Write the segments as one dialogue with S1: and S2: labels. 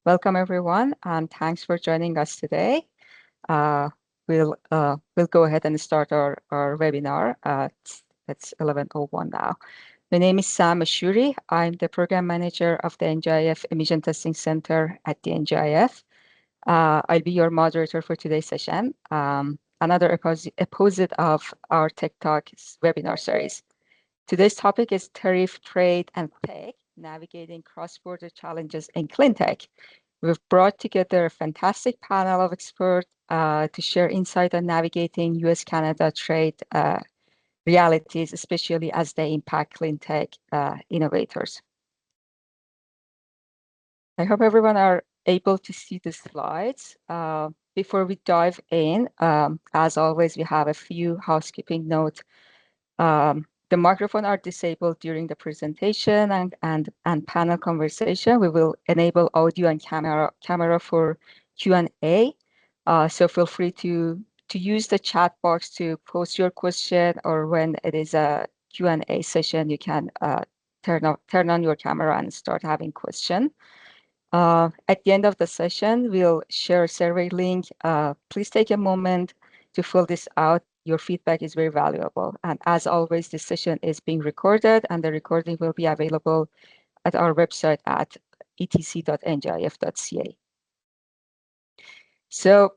S1: Welcome everyone, and thanks for joining us today. We'll go ahead and start our webinar. It's 11:01 now. My name is Sam Ashuri. I'm the program manager of the NGIF Emissions Testing Centre at the NGIF. I'll be your moderator for today's session, another episode of our TechTalk webinar series. Today's topic is tariff, trade, and tech, navigating cross-border challenges in Cleantech. We've brought together a fantastic panel of experts to share insight on navigating US-Canada trade realities, especially as they impact Cleantech innovators. I hope everyone are able to see the slides. Before we dive in, as always, we have a few housekeeping notes. The microphones are disabled during the presentation and panel conversation. We will enable audio and camera for Q&A. So feel free to use the chat box to post your question, or when it is a Q&A session, you can turn on your camera and start having questions. At the end of the session, we'll share a survey link. Please take a moment to fill this out. Your feedback is very valuable. And as always, this session is being recorded, and the recording will be available at our website at etc.ngif.ca. So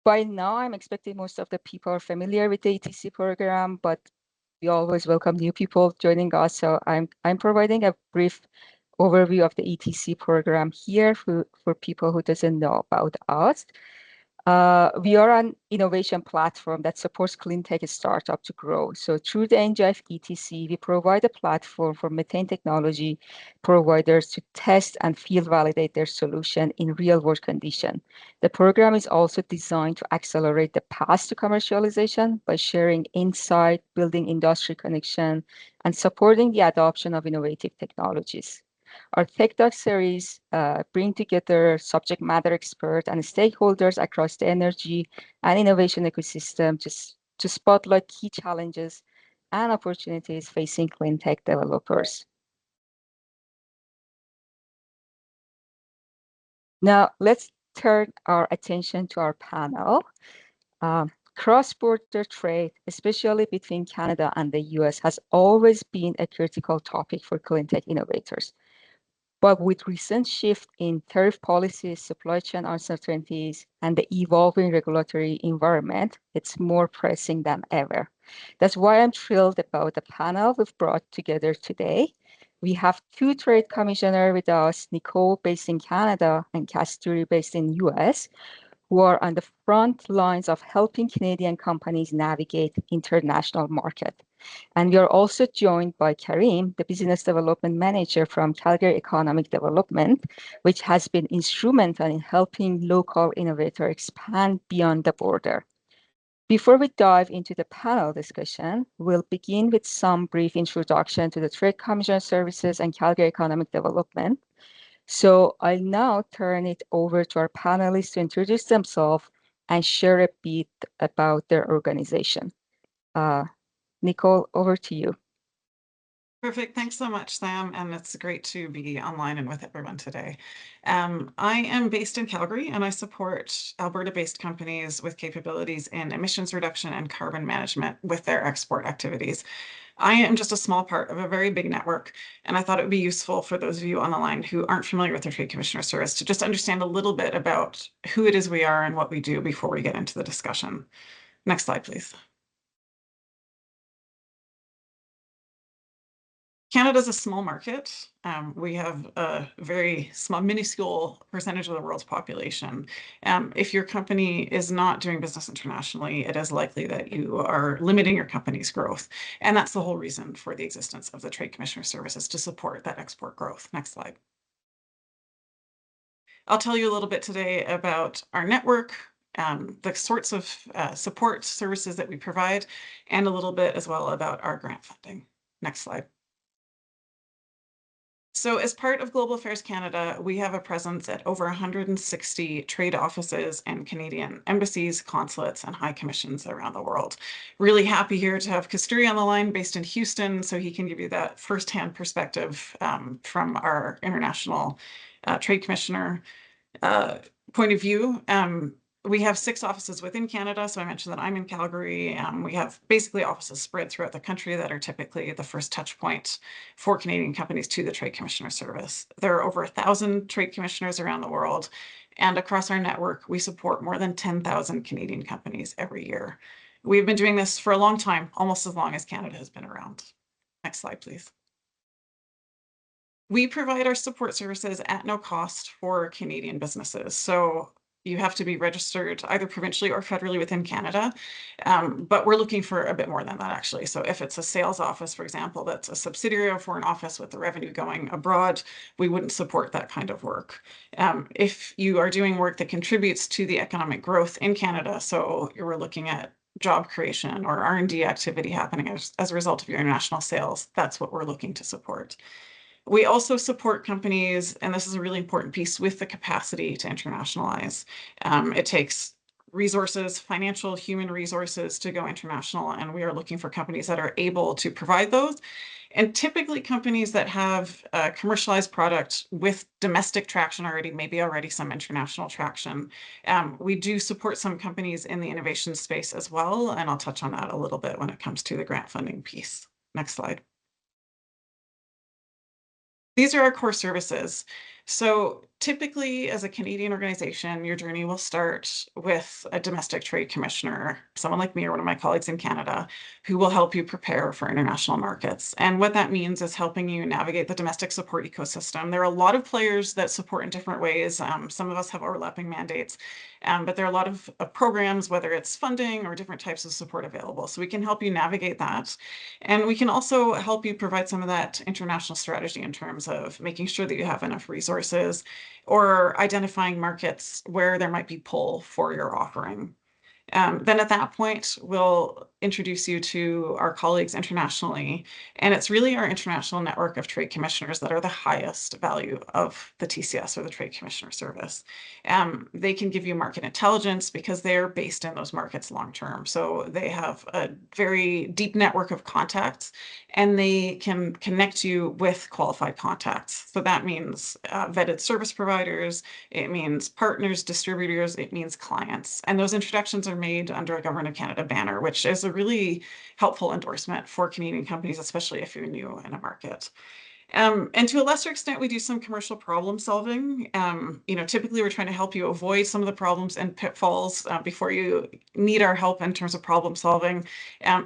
S1: by now, I'm expecting most of the people are familiar with the ETC program, but we always welcome new people joining us. So I'm providing a brief overview of the ETC program here for people who doesn't know about us. We are an innovation platform that supports Cleantech startup to grow. So through the NGIF ETC, we provide a platform for methane technology providers to test and field validate their solution in real world condition. The program is also designed to accelerate the path to commercialization by sharing insight, building industry connection, and supporting the adoption of innovative technologies. Our TechTalk series bring together subject matter experts and stakeholders across the energy and innovation ecosystem to spotlight key challenges and opportunities facing clean tech developers. Now, let's turn our attention to our panel. Cross-border trade, especially between Canada and the US, has always been a critical topic for clean tech innovators. But with recent shift in tariff policies, supply chain uncertainties, and the evolving regulatory environment, it's more pressing than ever. That's why I'm thrilled about the panel we've brought together today. We have two trade commissioners with us, Nicole based in Canada and Kasturi based in US, who are on the front lines of helping Canadian companies navigate international market. And we are also joined by Karim, the Business Development Manager from Calgary Economic Development, which has been instrumental in helping local innovators expand beyond the border. Before we dive into the panel discussion, we'll begin with some brief introduction to the Trade Commission Services and Calgary Economic Development. So I'll now turn it over to our panelists to introduce themselves and share a bit about their organization. Nicole, over to you.
S2: Perfect. Thanks so much, Sam. And it's great to be online and with everyone today. I am based in Calgary, and I support Alberta-based companies with capabilities in emissions reduction and carbon management with their export activities. I am just a small part of a very big network, and I thought it would be useful for those of you on the line who aren't familiar with the Trade Commissioner Service to just understand a little bit about who it is we are and what we do before we get into the discussion. Next slide, please. Canada's a small market. We have a very small, minuscule percentage of the world's population. If your company is not doing business internationally, it is likely that you are limiting your company's growth. And that's the whole reason for the existence of the Trade Commissioner Services, to support that export growth. Next slide. I'll tell you a little bit today about our network, the sorts of support services that we provide, and a little bit as well about our grant funding. Next slide. So as part of Global Affairs Canada, we have a presence at over 160 trade offices and Canadian embassies, consulates, and high commissions around the world. Really happy here to have Kasturi on the line, based in Houston, so he can give you that firsthand perspective from our international trade commissioner point of view. We have 6 offices within Canada. So I mentioned that I'm in Calgary. We have basically offices spread throughout the country that are typically the first touch point for Canadian companies to the Trade Commissioner Service. There are over 1,000 trade commissioners around the world. And across our network, we support more than 10,000 Canadian companies every year. We've been doing this for a long time, almost as long as Canada has been around. Next slide, please. We provide our support services at no cost for Canadian businesses. So you have to be registered either provincially or federally within Canada. But we're looking for a bit more than that, actually. So if it's a sales office, for example, that's a subsidiary of a foreign office with the revenue going abroad, we wouldn't support that kind of work. If you are doing work that contributes to the economic growth in Canada, so we're looking at job creation or R&D activity happening as a result of your international sales, that's what we're looking to support. We also support companies, and this is a really important piece, with the capacity to internationalize. It takes resources, financial, human resources to go international, and we are looking for companies that are able to provide those. And typically companies that have a commercialized product with domestic traction already, maybe already some international traction. We do support some companies in the innovation space as well, and I'll touch on that a little bit when it comes to the grant funding piece. Next slide. These are our core services. So typically, as a Canadian organization, your journey will start with a domestic trade commissioner, someone like me or one of my colleagues in Canada, who will help you prepare for international markets. And what that means is helping you navigate the domestic support ecosystem. There are a lot of players that support in different ways. Some of us have overlapping mandates, but there are a lot of programs, whether it's funding or different types of support available. So we can help you navigate that. And we can also help you provide some of that international strategy in terms of making sure that you have enough resources or identifying markets where there might be pull for your offering. Then at that point, we'll introduce you to our colleagues internationally. And it's really our international network of trade commissioners that are the highest value of the TCS or the Trade Commissioner Service. They can give you market intelligence because they're based in those markets long term. So they have a very deep network of contacts, and they can connect you with qualified contacts. So that means vetted service providers, it means partners, distributors, it means clients. And those introductions are made under a Government of Canada banner, which is a really helpful endorsement for Canadian companies, especially if you're new in a market. And to a lesser extent, we do some commercial problem solving. Typically we're trying to help you avoid some of the problems and pitfalls before you need our help in terms of problem solving.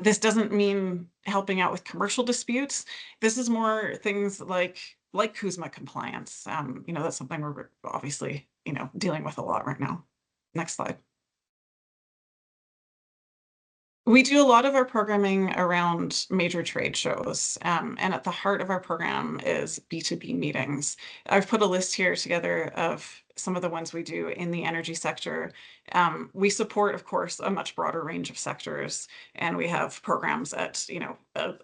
S2: This doesn't mean helping out with commercial disputes. This is more things like CUSMA compliance. That's something we're obviously, dealing with a lot right now. Next slide. We do a lot of our programming around major trade shows, and at the heart of our program is B2B meetings. I've put a list here together of some of the ones we do in the energy sector. We support, of course, a much broader range of sectors, and we have programs at,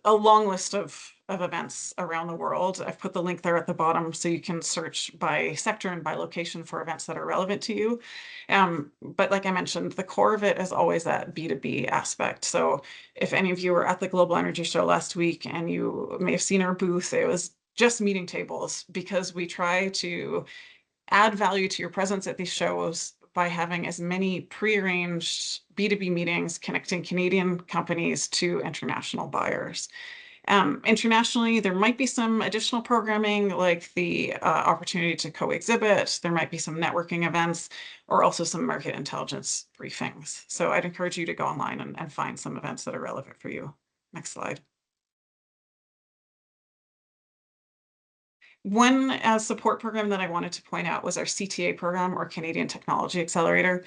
S2: a long list of events around the world. I've put the link there at the bottom so you can search by sector and by location for events that are relevant to you. But like I mentioned, the core of it is always that B2B aspect. So if any of you were at the Global Energy Show last week and you may have seen our booth, it was just meeting tables, because we try to add value to your presence at these shows by having as many pre-arranged B2B meetings connecting Canadian companies to international buyers. Internationally, there might be some additional programming like the opportunity to co-exhibit. There might be some networking events or also some market intelligence briefings. So I'd encourage you to go online and find some events that are relevant for you. Next slide. One support program that I wanted to point out was our CTA program, or Canadian Technology Accelerator.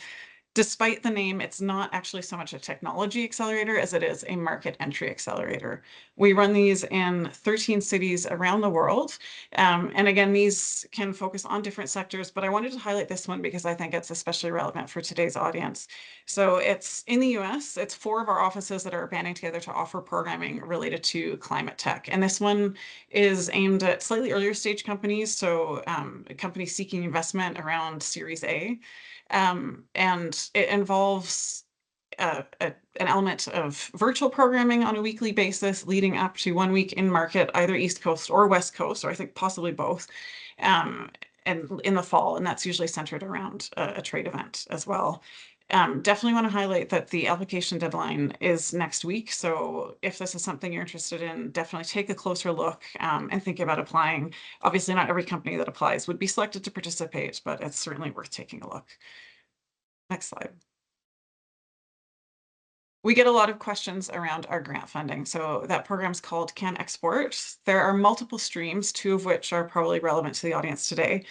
S2: Despite the name, it's not actually so much a technology accelerator as it is a market entry accelerator. We run these in 13 cities around the world. And again, these can focus on different sectors, but I wanted to highlight this one because I think it's especially relevant for today's audience. So it's in the US, it's 4 of our offices that are banding together to offer programming related to climate tech. And this one is aimed at slightly earlier stage companies, so companies seeking investment around Series A. And it involves an element of virtual programming on a weekly basis leading up to 1 week in market, either East Coast or West Coast, or I think possibly both. and in the fall, and that's usually centered around a trade event as well. Definitely want to highlight that the application deadline is next week. So if this is something you're interested in, definitely take a closer look and think about applying. Obviously, not every company that applies would be selected to participate, but it's certainly worth taking a look. Next slide. We get a lot of questions around our grant funding. So that program's called Can Export. There are multiple streams, two of which are probably relevant to the audience today.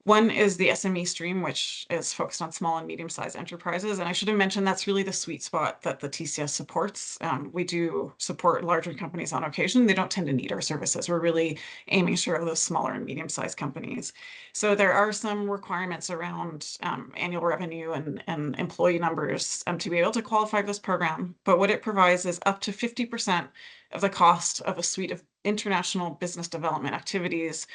S2: One is the SME stream, which is focused on small and medium-sized enterprises. And I should have mentioned that's really the sweet spot that the TCS supports. We do support larger companies on occasion. They don't tend to need our services. We're really aiming to serve those smaller and medium-sized companies. So there are some requirements around annual revenue and employee numbers to be able to qualify for this program. But what it provides is up to 50% of the cost of a suite of international business development activities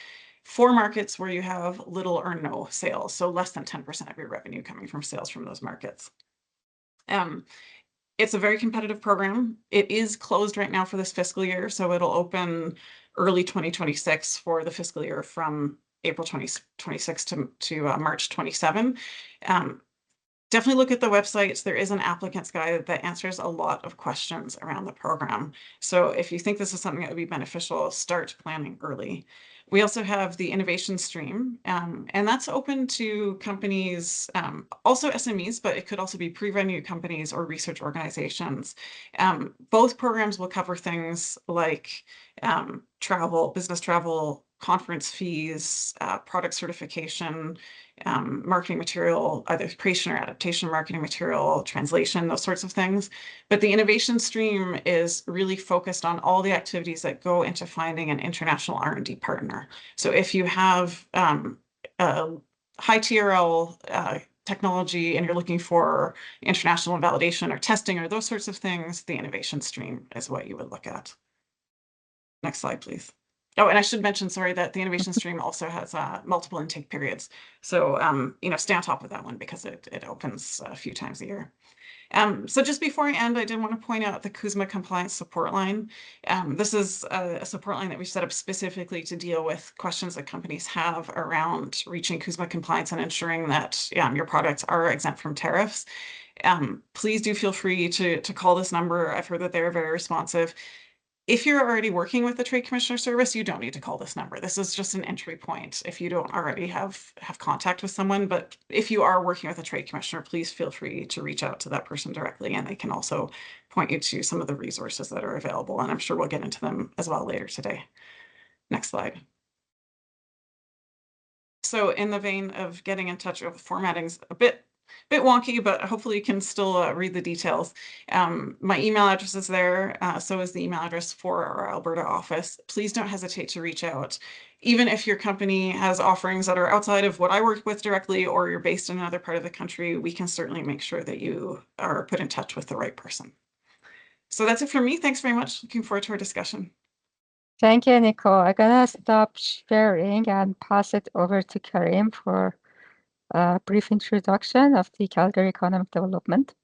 S2: for markets where you have little or no sales, so less than 10% of your revenue coming from sales from those markets. It's a very competitive program. It is closed right now for this fiscal year, so it'll open early 2026 for the fiscal year from April 2026 to March 27. Definitely look at the website. There is an applicant's guide that answers a lot of questions around the program. So if you think this is something that would be beneficial, start planning early. We also have the innovation stream, and that's open to companies, also SMEs, but it could also be pre-revenue companies or research organizations. Both programs will cover things like travel, business travel, conference fees, product certification, marketing material, either creation or adaptation marketing material, translation, those sorts of things. But the innovation stream is really focused on all the activities that go into finding an international R&D partner. So if you have a high TRL technology and you're looking for international validation or testing or those sorts of things, the innovation stream is what you would look at. Next slide, please. Oh, and I should mention, sorry, that the innovation stream also has multiple intake periods. So, stay on top of that one because it opens a few times a year. So just before I end, I did want to point out the CUSMA compliance support line. This is a support line that we've set up specifically to deal with questions that companies have around reaching CUSMA compliance and ensuring that your products are exempt from tariffs. Please do feel free to call this number. I've heard that they're very responsive. If you're already working with the Trade Commissioner Service, you don't need to call this number. This is just an entry point if you don't already have contact with someone. But if you are working with a Trade Commissioner, please feel free to reach out to that person directly, and they can also point you to some of the resources that are available. And I'm sure we'll get into them as well later today. Next slide. So in the vein of getting in touch with formatting's a bit wonky, but hopefully you can still read the details. My email address is there, so is the email address for our Alberta office. Please don't hesitate to reach out. Even if your company has offerings that are outside of what I work with directly, or you're based in another part of the country, we can certainly make sure that you are put in touch with the right person. So that's it for me. Thanks very much. Looking forward to our discussion.
S1: Thank you, Nicole. I'm gonna stop sharing and pass it over to Karim for a brief introduction of the Calgary Economic Development.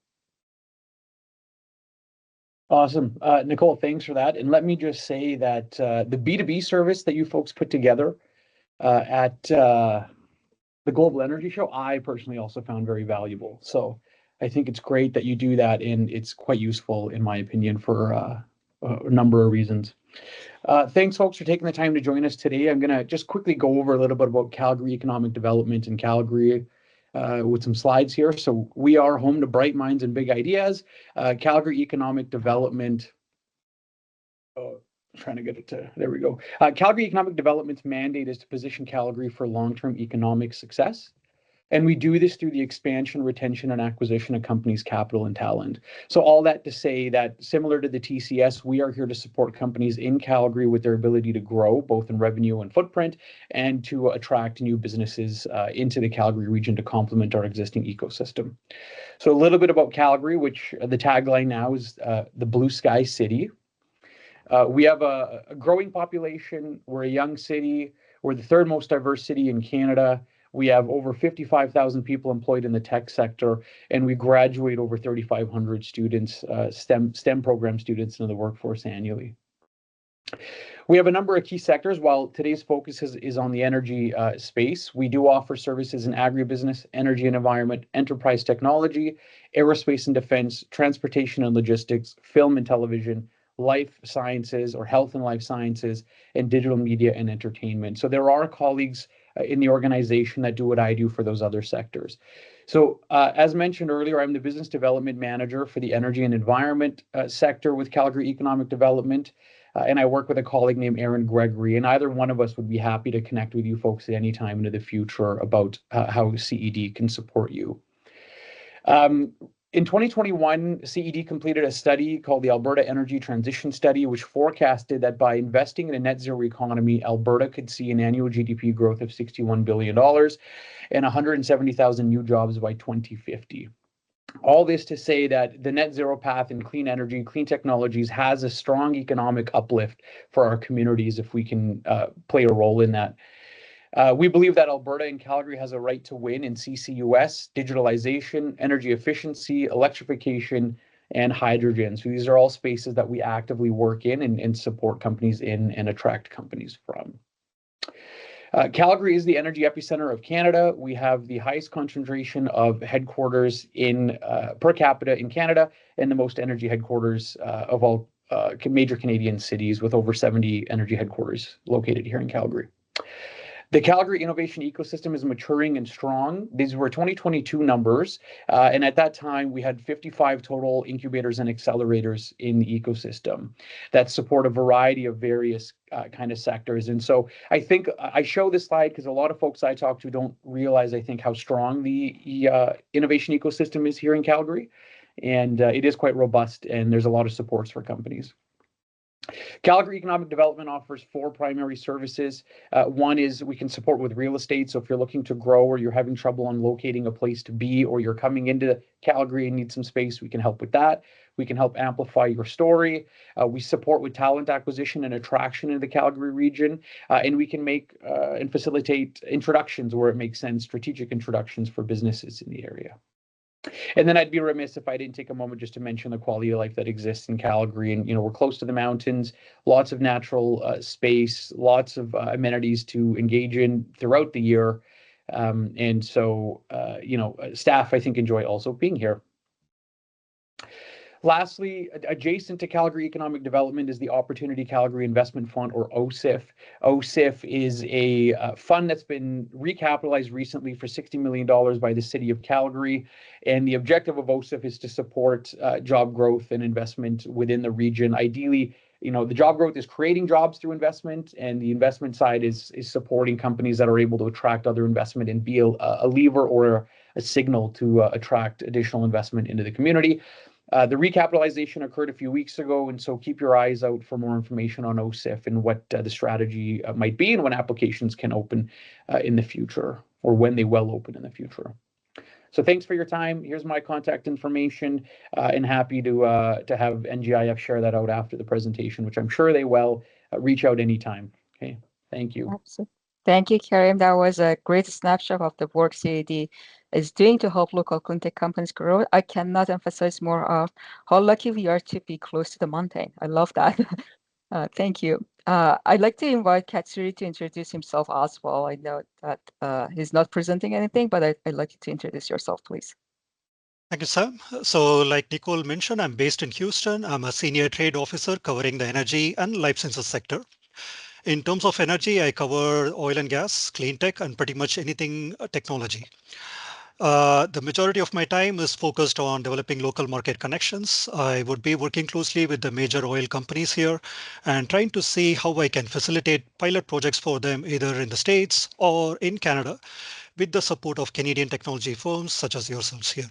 S3: Awesome. Nicole, thanks for that. And let me just say that the B2B service that you folks put together at the Global Energy Show, I personally also found very valuable. So I think it's great that you do that, and it's quite useful, in my opinion, for a number of reasons. Thanks, folks, for taking the time to join us today. I'm going to just quickly go over a little bit about Calgary Economic Development in Calgary with some slides here. So we are home to bright minds and big ideas. Calgary Economic Development, trying to get it to, there we go. Calgary Economic Development's mandate is to position Calgary for long-term economic success. And we do this through the expansion, retention, and acquisition of companies' capital and talent. So all that to say that, similar to the TCS, we are here to support companies in Calgary with their ability to grow, both in revenue and footprint, and to attract new businesses into the Calgary region to complement our existing ecosystem. So a little bit about Calgary, which the tagline now is the Blue Sky City. We have a growing population. We're a young city. We're the third most diverse city in Canada. We have over 55,000 people employed in the tech sector, and we graduate over 3,500 students, STEM program students into the workforce annually. We have a number of key sectors. While today's focus is on the energy space, we do offer services in agribusiness, energy and environment, enterprise technology, aerospace and defense, transportation and logistics, film and television, life sciences or health and life sciences, and digital media and entertainment. So there are colleagues in the organization that do what I do for those other sectors. So as mentioned earlier, I'm the business development manager for the energy and environment sector with Calgary Economic Development. And I work with a colleague named Aaron Gregory, and either one of us would be happy to connect with you folks at any time into the future about how CED can support you. In 2021, CED completed a study called the Alberta Energy Transition Study, which forecasted that by investing in a net zero economy, Alberta could see an annual GDP growth of $61 billion and 170,000 new jobs by 2050. All this to say that the net zero path in clean energy, clean technologies has a strong economic uplift for our communities if we can play a role in that. We believe that Alberta and Calgary has a right to win in CCUS, digitalization, energy efficiency, electrification, and hydrogen. So these are all spaces that we actively work in and support companies in and attract companies from. Calgary is the energy epicenter of Canada. We have the highest concentration of headquarters in per capita in Canada and the most energy headquarters of all major Canadian cities, with over 70 energy headquarters located here in Calgary. The Calgary innovation ecosystem is maturing and strong. These were 2022 numbers, and at that time we had 55 total incubators and accelerators in the ecosystem that support a variety of various kind of sectors. And so I think I show this slide because a lot of folks I talk to don't realize, I think, how strong the innovation ecosystem is here in Calgary, and it is quite robust, and there's a lot of supports for companies. Calgary Economic Development offers 4 primary services. One is we can support with real estate. So if you're looking to grow or you're having trouble on locating a place to be, or you're coming into Calgary and need some space, we can help with that. We can help amplify your story. We support with talent acquisition and attraction in the Calgary region. And we can make and facilitate introductions where it makes sense, strategic introductions for businesses in the area. And then I'd be remiss if I didn't take a moment just to mention the quality of life that exists in Calgary. And, we're close to the mountains, lots of natural space, lots of amenities to engage in throughout the year. And so, staff, I think, enjoy also being here. Lastly, adjacent to Calgary Economic Development is the Opportunity Calgary Investment Fund, or OCIF. OCIF is a fund that's been recapitalized recently for $60 million by the City of Calgary. And the objective of OCIF is to support job growth and investment within the region. Ideally, the job growth is creating jobs through investment, and the investment side is supporting companies that are able to attract other investment and be a lever or a signal to attract additional investment into the community. The recapitalization occurred a few weeks ago, and so keep your eyes out for more information on OCIF and what the strategy might be and when applications can open in the future, or when they will open in the future. So thanks for your time. Here's my contact information, and happy to have NGIF share that out after the presentation, which I'm sure they will. Reach out anytime. Okay, thank you.
S1: Absolutely. Thank you, Karim. That was a great snapshot of the work CED is doing to help local cleantech companies grow. I cannot emphasize more of how lucky we are to be close to the mountain. I love that. Thank you. I'd like to invite Katsuri to introduce himself as well. I know that he's not presenting anything, but I'd like you to introduce yourself, please.
S4: Thank you, Sam. So like Nicole mentioned, I'm based in Houston. I'm a senior trade officer covering the energy and life sciences sector. In terms of energy, I cover oil and gas, clean tech, and pretty much anything technology. The majority of my time is focused on developing local market connections. I would be working closely with the major oil companies here and trying to see how I can facilitate pilot projects for them either in the States or in Canada with the support of Canadian technology firms such as yourselves here.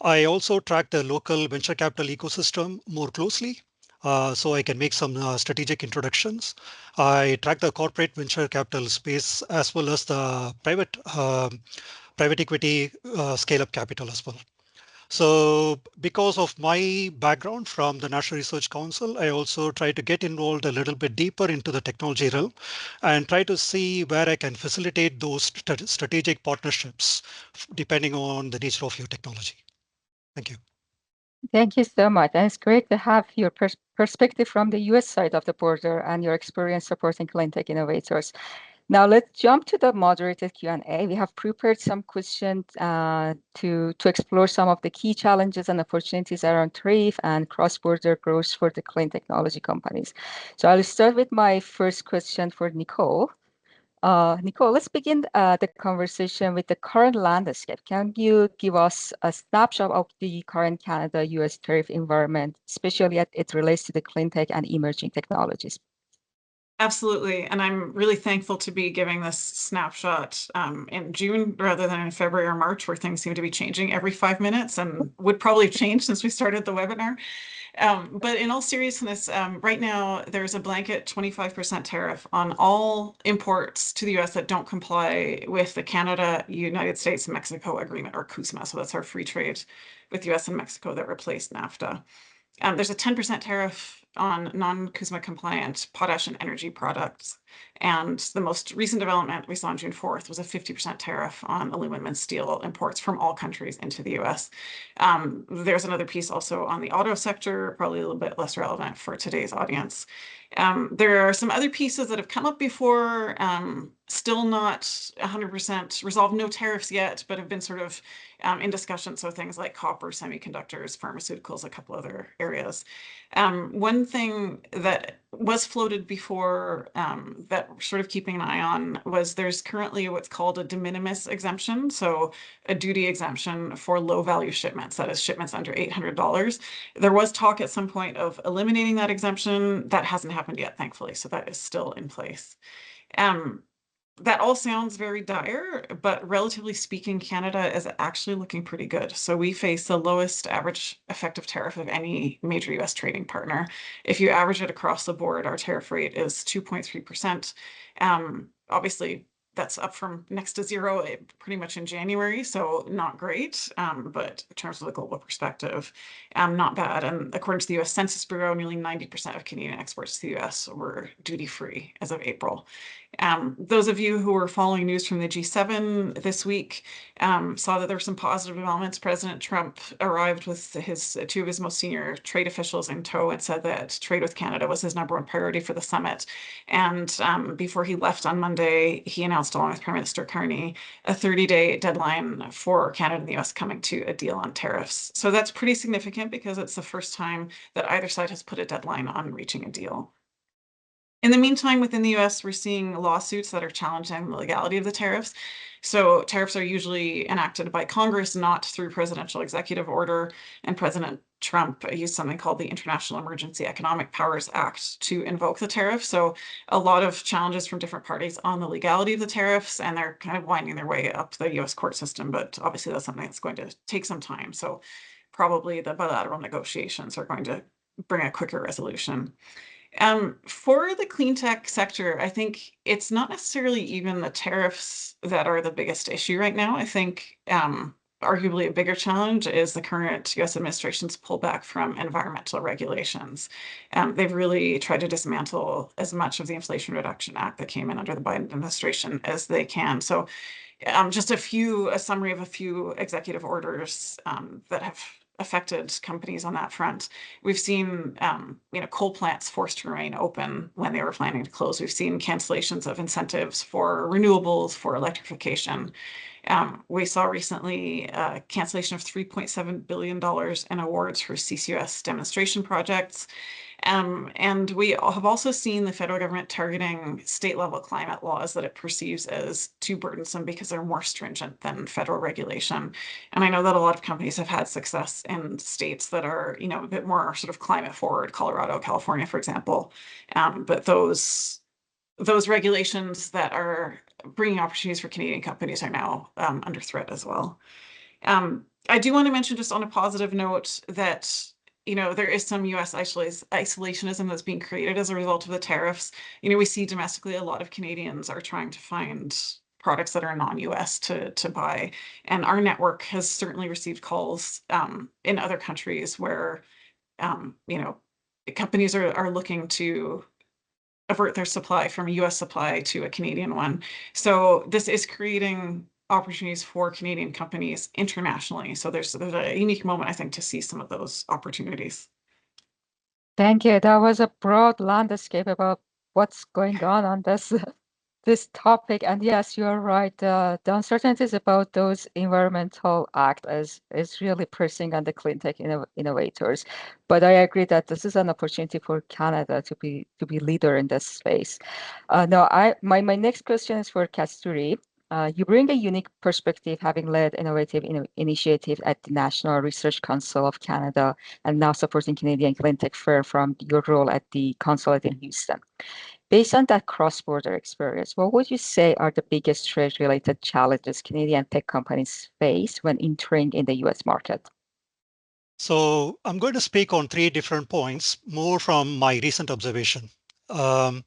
S4: I also track the local venture capital ecosystem more closely. So I can make some strategic introductions. I track the corporate venture capital space as well as the private equity scale-up capital as well. So because of my background from the National Research Council, I also try to get involved a little bit deeper into the technology realm and try to see where I can facilitate those strategic partnerships depending on the nature of your technology. Thank you.
S1: Thank you so much. And it's great to have your perspective from the US side of the border and your experience supporting Cleantech innovators. Now let's jump to the moderated Q&A. We have prepared some questions to explore some of the key challenges and opportunities around tariff and cross-border growth for the clean technology companies. So I'll start with my first question for Nicole. Nicole, let's begin the conversation with the current landscape. Can you give us a snapshot of the current Canada-US tariff environment, especially as it relates to the clean tech and emerging technologies?
S2: Absolutely. And I'm really thankful to be giving this snapshot in June rather than in February or March, where things seem to be changing every 5 minutes and would probably have changed since we started the webinar. But in all seriousness, right now there's a blanket 25% tariff on all imports to the US that don't comply with the Canada, United States, Mexico agreement, or CUSMA. So that's our free trade with US and Mexico that replaced NAFTA. There's a 10% tariff on non-CUSMA compliant potash and energy products. And the most recent development we saw on June 4th was a 50% tariff on aluminum and steel imports from all countries into the US. There's another piece also on the auto sector, probably a little bit less relevant for today's audience. There are some other pieces that have come up before, still not 100% resolved, no tariffs yet, but have been sort of in discussion. So things like copper, semiconductors, pharmaceuticals, a couple other areas. One thing that was floated before that we're sort of keeping an eye on was there's currently what's called a de minimis exemption. So a duty exemption for low value shipments, that is shipments under $800. There was talk at some point of eliminating that exemption. That hasn't happened yet, thankfully. So that is still in place. That all sounds very dire, but relatively speaking, Canada is actually looking pretty good. So we face the lowest average effective tariff of any major US trading partner. If you average it across the board, our tariff rate is 2.3%. Obviously, that's up from next to zero pretty much in January, so not great, but in terms of the global perspective, not bad. And according to the US Census Bureau, nearly 90% of Canadian exports to the US were duty-free as of April. Those of you who were following news from the G7 this week saw that there were some positive developments. President Trump arrived with two of his most senior trade officials in tow and said that trade with Canada was his #1 priority for the summit. And before he left on Monday, he announced, along with Prime Minister Carney, a 30-day deadline for Canada and the US coming to a deal on tariffs. So that's pretty significant because it's the first time that either side has put a deadline on reaching a deal. In the meantime, within the US, we're seeing lawsuits that are challenging the legality of the tariffs. So tariffs are usually enacted by Congress, not through presidential executive order. And President Trump used something called the International Emergency Economic Powers Act to invoke the tariff. So a lot of challenges from different parties on the legality of the tariffs, and they're kind of winding their way up the US court system. But obviously, that's something that's going to take some time. So probably the bilateral negotiations are going to bring a quicker resolution. For the clean tech sector, I think it's not necessarily even the tariffs that are the biggest issue right now. I think arguably a bigger challenge is the current US administration's pullback from environmental regulations. They've really tried to dismantle as much of the Inflation Reduction Act that came in under the Biden administration as they can. So just a summary of a few executive orders that have affected companies on that front. We've seen coal plants forced to remain open when they were planning to close. We've seen cancellations of incentives for renewables, for electrification. We saw recently a cancellation of $3.7 billion in awards for CCUS demonstration projects. And we have also seen the federal government targeting state-level climate laws that it perceives as too burdensome because they're more stringent than federal regulation. And I know that a lot of companies have had success in states that are, a bit more sort of climate forward, Colorado, California, for example. But those regulations that are bringing opportunities for Canadian companies are now under threat as well. I do want to mention, just on a positive note, that there is some US isolationism that's being created as a result of the tariffs. We see domestically a lot of Canadians are trying to find products that are non-US to buy. And our network has certainly received calls in other countries where, companies are looking to avert their supply from a US supply to a Canadian one. So this is creating opportunities for Canadian companies internationally. So there's a unique moment, I think, to see some of those opportunities.
S1: Thank you. That was a broad landscape about what's going on this this topic. And yes, you're right. The uncertainties about those environmental act is really pressing on the clean tech innovators. But I agree that this is an opportunity for Canada to be leader in this space. Now, my next question is for Kasturi. You bring a unique perspective, having led innovative initiatives at the National Research Council of Canada and now supporting Canadian clean tech firm from your role at the Consulate in Houston. Based on that cross-border experience, what would you say are the biggest trade-related challenges Canadian tech companies face when entering in the US market?
S4: So I'm going to speak on 3 different points, more from my recent observation. Um,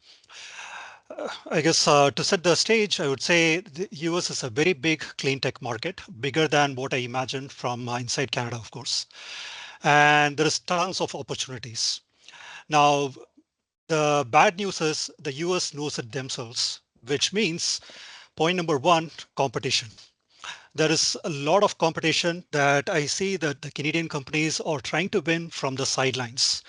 S4: I guess to set the stage, I would say the US is a very big clean tech market, bigger than what I imagined from inside Canada, of course. And there is tons of opportunities. Now, the bad news is the US knows it themselves, which means point number 1, competition. There is a lot of competition that I see that the Canadian companies are trying to win from the sidelines.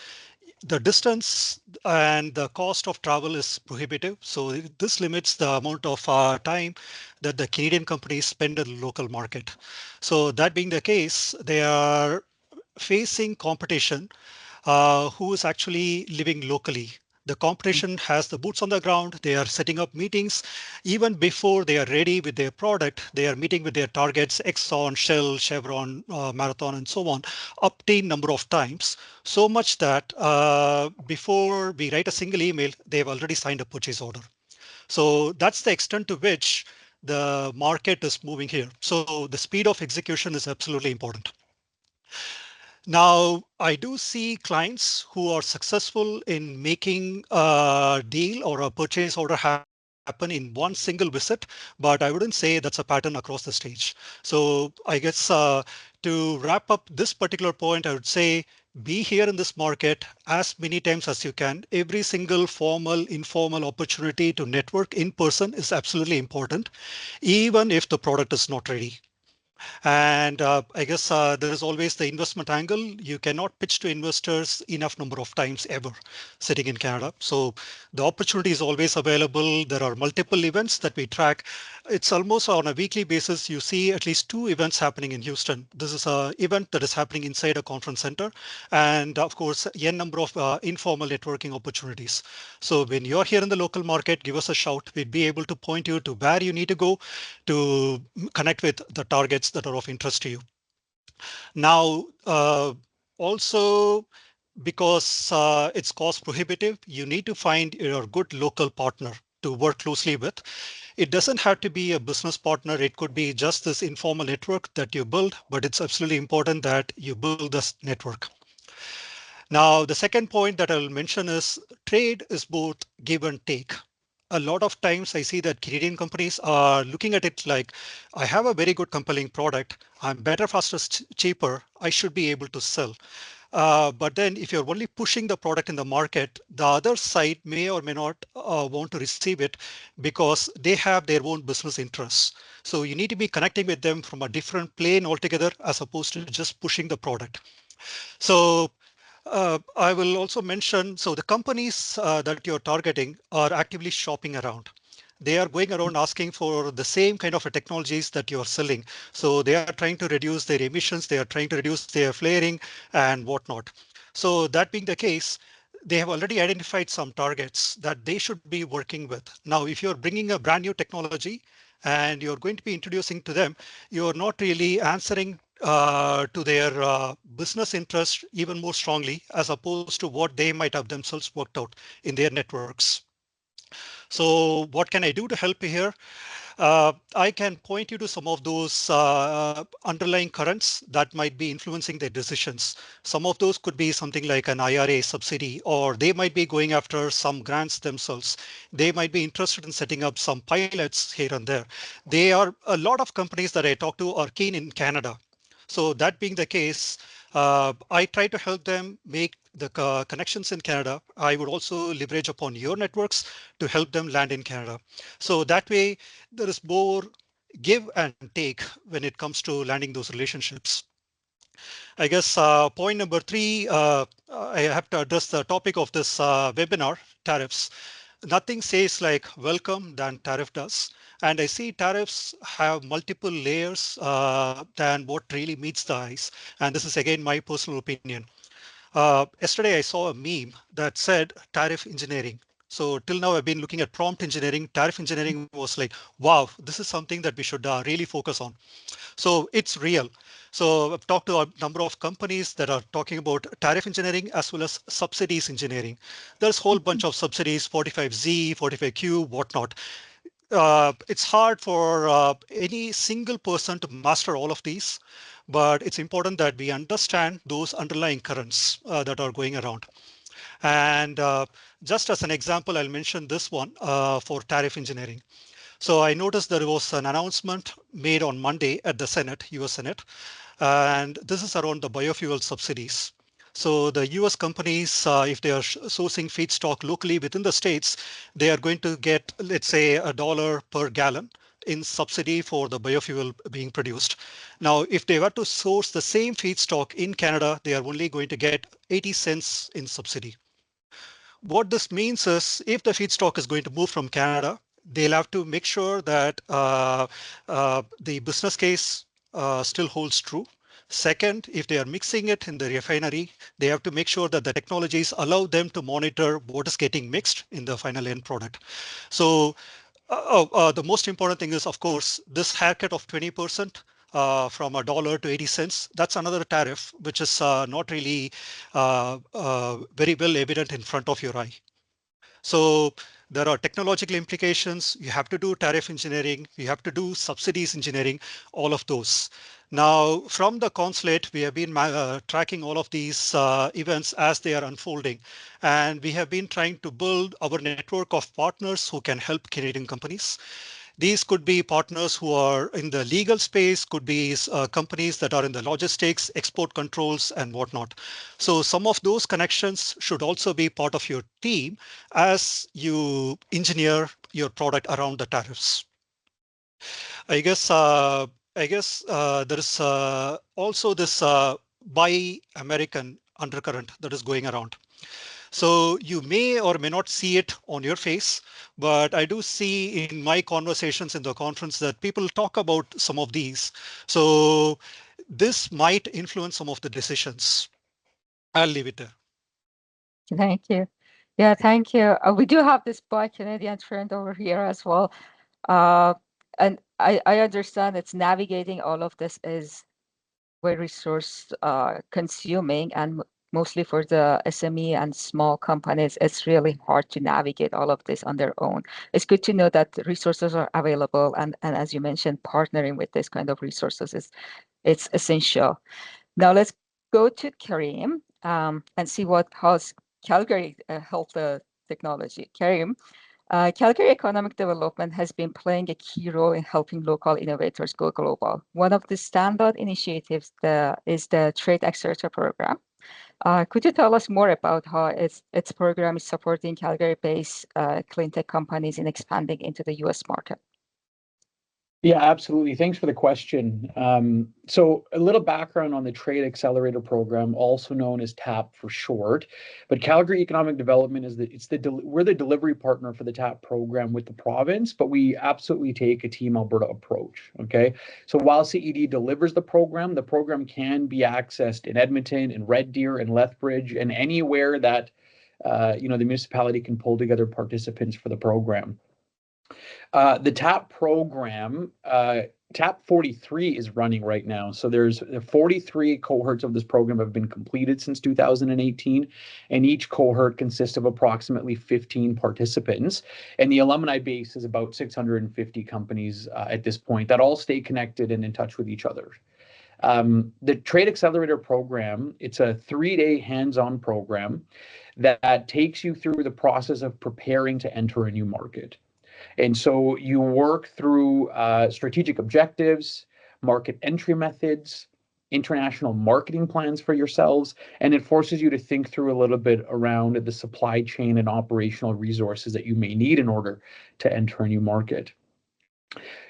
S4: The distance and the cost of travel is prohibitive. So this limits the amount of time that the Canadian companies spend in the local market. So that being the case, they are facing competition who is actually living locally. The competition has the boots on the ground. They are setting up meetings even before they are ready with their product. They are meeting with their targets, Exxon, Shell, Chevron, Marathon, and so on, obtain number of times. So much that before we write a single email, they've already signed a purchase order. So that's the extent to which the market is moving here. So the speed of execution is absolutely important. Now, I do see clients who are successful in making a deal or a purchase order happen in one single visit, but I wouldn't say that's a pattern across the stage. So I guess to wrap up this particular point, I would say be here in this market as many times as you can. Every single formal, informal opportunity to network in person is absolutely important, even if the product is not ready. And I guess there is always the investment angle. You cannot pitch to investors enough number of times ever sitting in Canada. So the opportunity is always available. There are multiple events that we track. It's almost on a weekly basis. You see at least 2 events happening in Houston. This is an event that is happening inside a conference center. And of course, n number of informal networking opportunities. So when you're here in the local market, give us a shout. We'd be able to point you to where you need to go to connect with the targets that are of interest to you. Now, also because it's cost prohibitive, you need to find your good local partner to work closely with. It doesn't have to be a business partner. It could be just this informal network that you build, but it's absolutely important that you build this network. Now, the second point that I'll mention is trade is both give and take. A lot of times I see that Canadian companies are looking at it like, I have a very good compelling product. I'm better, faster, cheaper. I should be able to sell. But then if you're only pushing the product in the market, the other side may or may not want to receive it because they have their own business interests. So you need to be connecting with them from a different plane altogether, as opposed to just pushing the product. So I will also mention, so the companies that you're targeting are actively shopping around. They are going around asking for the same kind of technologies that you're selling. So they are trying to reduce their emissions, they are trying to reduce their flaring and whatnot. So that being the case, they have already identified some targets that they should be working with. Now, if you're bringing a brand new technology and you're going to be introducing to them, you're not really answering to their business interest even more strongly, as opposed to what they might have themselves worked out in their networks. So what can I do to help you here? I can point you to some of those underlying currents that might be influencing their decisions. Some of those could be something like an IRA subsidy, or they might be going after some grants themselves. They might be interested in setting up some pilots here and there. A lot of companies that I talk to are keen in Canada. So that being the case, I try to help them make the connections in Canada. I would also leverage upon your networks to help them land in Canada. So that way there is more give and take when it comes to landing those relationships. I guess point number 3, I have to address the topic of this webinar, tariffs. Nothing says like welcome than tariff does. And I see tariffs have multiple layers than what really meets the eyes. And this is again my personal opinion. Yesterday I saw a meme that said tariff engineering. So till now I've been looking at prompt engineering. Tariff engineering was like, wow, this is something that we should really focus on. So it's real. So I've talked to a number of companies that are talking about tariff engineering as well as subsidies engineering. There's a whole bunch of subsidies, 45Z, 45Q, whatnot. It's hard for any single person to master all of these, but it's important that we understand those underlying currents that are going around. And just as an example, I'll mention this one for tariff engineering. So I noticed there was an announcement made on Monday at the Senate, US Senate, and this is around the biofuel subsidies. So the US companies, if they are sourcing feedstock locally within the states, they are going to get, let's say, $1 per gallon in subsidy for the biofuel being produced. Now, if they were to source the same feedstock in Canada, they are only going to get 80 cents in subsidy. What this means is if the feedstock is going to move from Canada, they'll have to make sure that the business case still holds true. Second, if they are mixing it in the refinery, they have to make sure that the technologies allow them to monitor what is getting mixed in the final end product. So the most important thing is, of course, this haircut of 20% from $1 to 80 cents. That's another tariff, which is not really very well evident in front of your eye. So there are technological implications. You have to do tariff engineering. You have to do subsidies engineering, all of those. Now, from the consulate, we have been tracking all of these events as they are unfolding. And we have been trying to build our network of partners who can help Canadian companies. These could be partners who are in the legal space, could be companies that are in the logistics, export controls, and whatnot. So some of those connections should also be part of your team as you engineer your product around the tariffs. I guess there is also this buy American undercurrent that is going around. So you may or may not see it on your face, but I do see in my conversations in the conference that people talk about some of these. So this might influence some of the decisions. I'll leave it there.
S1: Thank you. Yeah, thank you. We do have this Buy Canadian trend over here as well. And I understand it's navigating all of this is very resource consuming, and mostly for the SME and small companies, it's really hard to navigate all of this on their own. It's good to know that resources are available, and as you mentioned, partnering with this kind of resources it's essential. Now let's go to Karim and see how's Calgary helped the technology. Karim, Calgary Economic Development has been playing a key role in helping local innovators go global. One of the standout initiatives is the Trade Accelerator Program. Could you tell us more about how its program is supporting Calgary-based cleantech companies in expanding into the US market?
S3: Yeah, absolutely. Thanks for the question. So a little background on the Trade Accelerator Program, also known as TAP for short. But Calgary Economic Development is we're the delivery partner for the TAP program with the province, but we absolutely take a Team Alberta approach. Okay, so while CED delivers the program can be accessed in Edmonton, in Red Deer, in Lethbridge, and anywhere that the municipality can pull together participants for the program. The TAP program, TAP 43 is running right now. So there's 43 cohorts of this program have been completed since 2018, and each cohort consists of approximately 15 participants. And the alumni base is about 650 companies at this point that all stay connected and in touch with each other. The Trade Accelerator Program, it's a 3-day hands-on program that takes you through the process of preparing to enter a new market. And so you work through strategic objectives, market entry methods, international marketing plans for yourselves, and it forces you to think through a little bit around the supply chain and operational resources that you may need in order to enter a new market.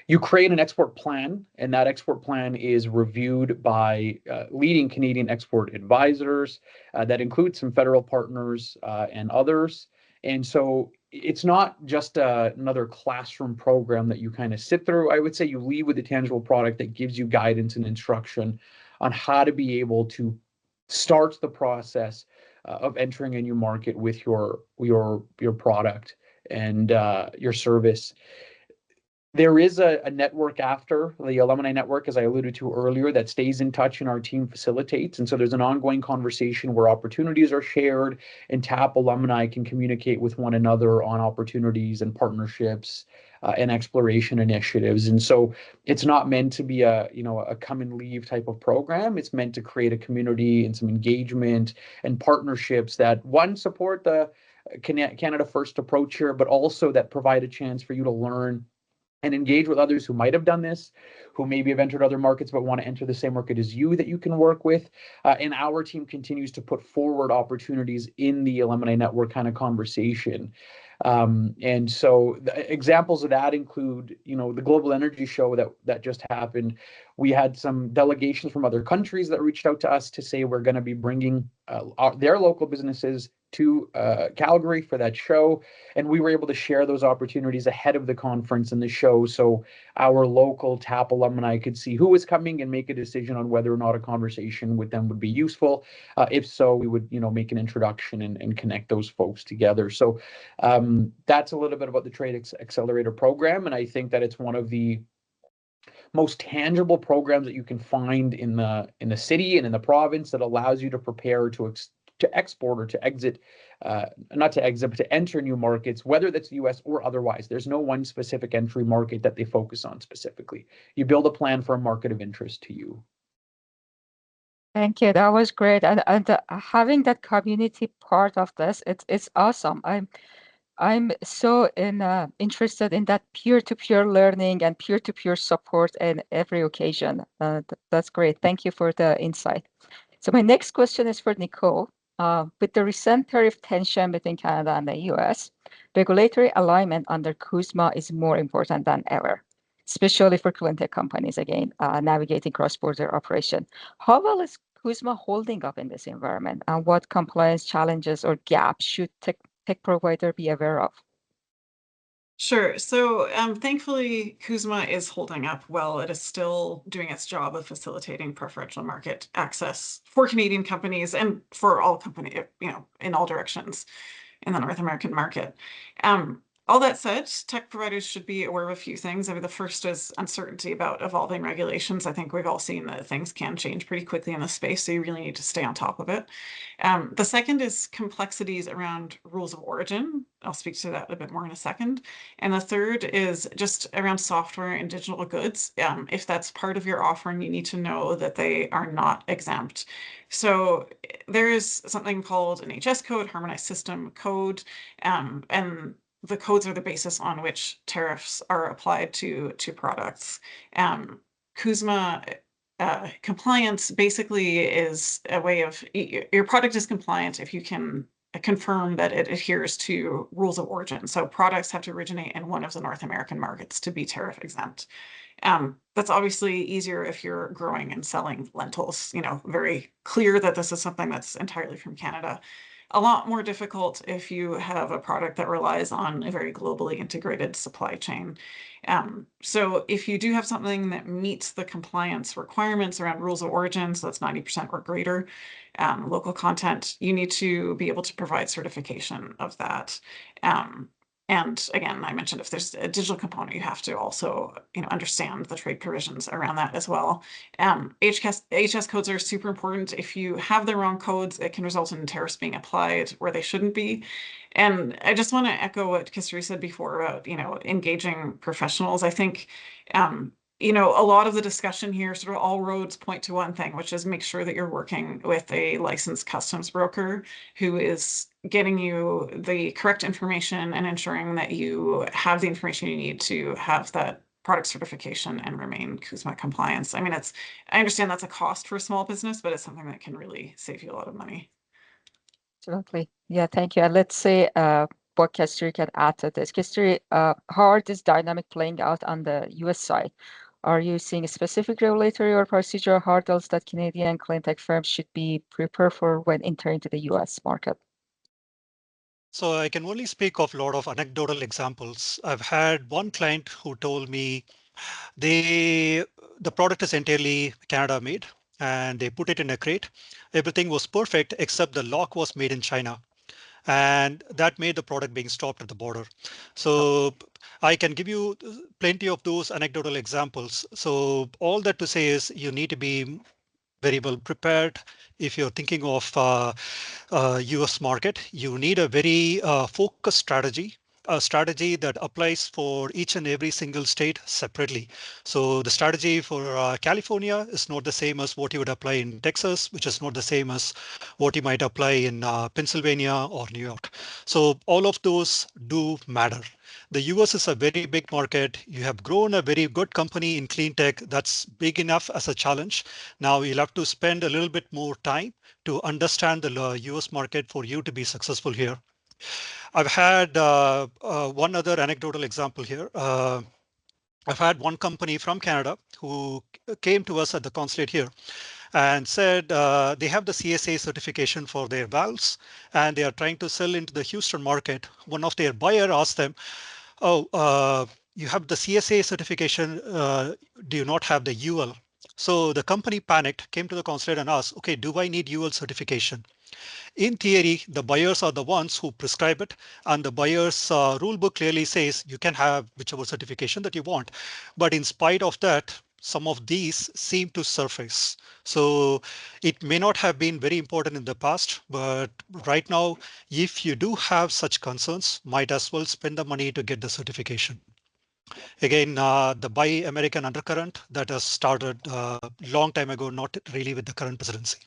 S3: You create an export plan, and that export plan is reviewed by leading Canadian export advisors that includes some federal partners and others. And so it's not just another classroom program that you kind of sit through. I would say you leave with a tangible product that gives you guidance and instruction on how to be able to start the process of entering a new market with your product and your service. There is a network after the alumni network, as I alluded to earlier, that stays in touch and our team facilitates. And so there's an ongoing conversation where opportunities are shared and TAP alumni can communicate with one another on opportunities and partnerships and exploration initiatives. And so it's not meant to be a come and leave type of program. It's meant to create a community and some engagement and partnerships that, one, support the Canada First approach here, but also that provide a chance for you to learn and engage with others who might have done this, who maybe have entered other markets but want to enter the same market as you that you can work with. And our team continues to put forward opportunities in the alumni network kind of conversation. And so the examples of that include, the Global Energy Show that just happened. We had some delegations from other countries that reached out to us to say we're going to be bringing their local businesses to Calgary for that show. And we were able to share those opportunities ahead of the conference and the show. So our local TAP alumni could see who was coming and make a decision on whether or not a conversation with them would be useful. If so, we would, make an introduction and connect those folks together. So that's a little bit about the Trade Accelerator program. And I think that it's one of the most tangible programs that you can find in the city and in the province that allows you to prepare to export or to exit, not to exit, but to enter new markets, whether that's the US or otherwise. There's no one specific entry market that they focus on specifically. You build a plan for a market of interest to you.
S1: Thank you. That was great. And having that community part of this, it's awesome. I'm so interested in that peer-to-peer learning and peer-to-peer support in every occasion. That's great. Thank you for the insight. So my next question is for Nicole. With the recent tariff tension between Canada and the US, regulatory alignment under CUSMA is more important than ever, especially for Cleantech companies, again, navigating cross-border operation. How well is CUSMA holding up in this environment, and what compliance challenges or gaps should tech provider be aware of?
S2: Sure. So thankfully, CUSMA is holding up well. It is still doing its job of facilitating preferential market access for Canadian companies and for all companies, in all directions in the North American market. All that said, tech providers should be aware of a few things. I mean, the first is uncertainty about evolving regulations. I think we've all seen that things can change pretty quickly in this space, so you really need to stay on top of it. The second is complexities around rules of origin. I'll speak to that a bit more in a second. And the third is just around software and digital goods. If that's part of your offering, you need to know that they are not exempt. So there is something called an HS code, Harmonized System Code, and the codes are the basis on which tariffs are applied to products. CUSMA compliance basically is a way of, your product is compliant if you can confirm that it adheres to rules of origin. So products have to originate in one of the North American markets to be tariff exempt. That's obviously easier if you're growing and selling lentils, very clear that this is something that's entirely from Canada. A lot more difficult if you have a product that relies on a very globally integrated supply chain. So if you do have something that meets the compliance requirements around rules of origin, so that's 90% or greater, local content, you need to be able to provide certification of that. And again, I mentioned if there's a digital component, you have to also, understand the trade provisions around that as well. HS codes are super important. If you have the wrong codes, it can result in tariffs being applied where they shouldn't be. And I just want to echo what Kisturi said before about, engaging professionals. I think, a lot of the discussion here, sort of all roads point to one thing, which is make sure that you're working with a licensed customs broker who is getting you the correct information and ensuring that you have the information you need to have that product certification and remain CUSMA compliance. I mean, I understand that's a cost for a small business, but it's something that can really save you a lot of money.
S1: Absolutely. Yeah, thank you. And let's say what Kesturi can add to this. Kesturi, how are this dynamic playing out on the US side? Are you seeing specific regulatory or procedural hurdles that Canadian cleantech firms should be prepared for when entering to the US market?
S4: So I can only speak of a lot of anecdotal examples. I've had one client who told me the product is entirely Canada made and they put it in a crate. Everything was perfect except the lock was made in China. And that made the product being stopped at the border. So I can give you plenty of those anecdotal examples. So all that to say is you need to be very well prepared. If you're thinking of US market, you need a very focused strategy, a strategy that applies for each and every single state separately. So the strategy for California is not the same as what you would apply in Texas, which is not the same as what you might apply in Pennsylvania or New York. So all of those do matter. The US is a very big market. You have grown a very good company in clean tech. That's big enough as a challenge. Now you'll have to spend a little bit more time to understand the US market for you to be successful here. I've had one other anecdotal example here. I've had one company from Canada who came to us at the consulate here and said they have the CSA certification for their valves and they are trying to sell into the Houston market. One of their buyer asked them, oh, you have the CSA certification, do you not have the UL? So the company panicked, came to the consulate and asked, okay, do I need UL certification? In theory, the buyers are the ones who prescribe it, and the buyer's rule book clearly says you can have whichever certification that you want. But in spite of that, some of these seem to surface. So it may not have been very important in the past, but right now, if you do have such concerns, might as well spend the money to get the certification. Again, the Buy American undercurrent that has started a long time ago, not really with the current presidency.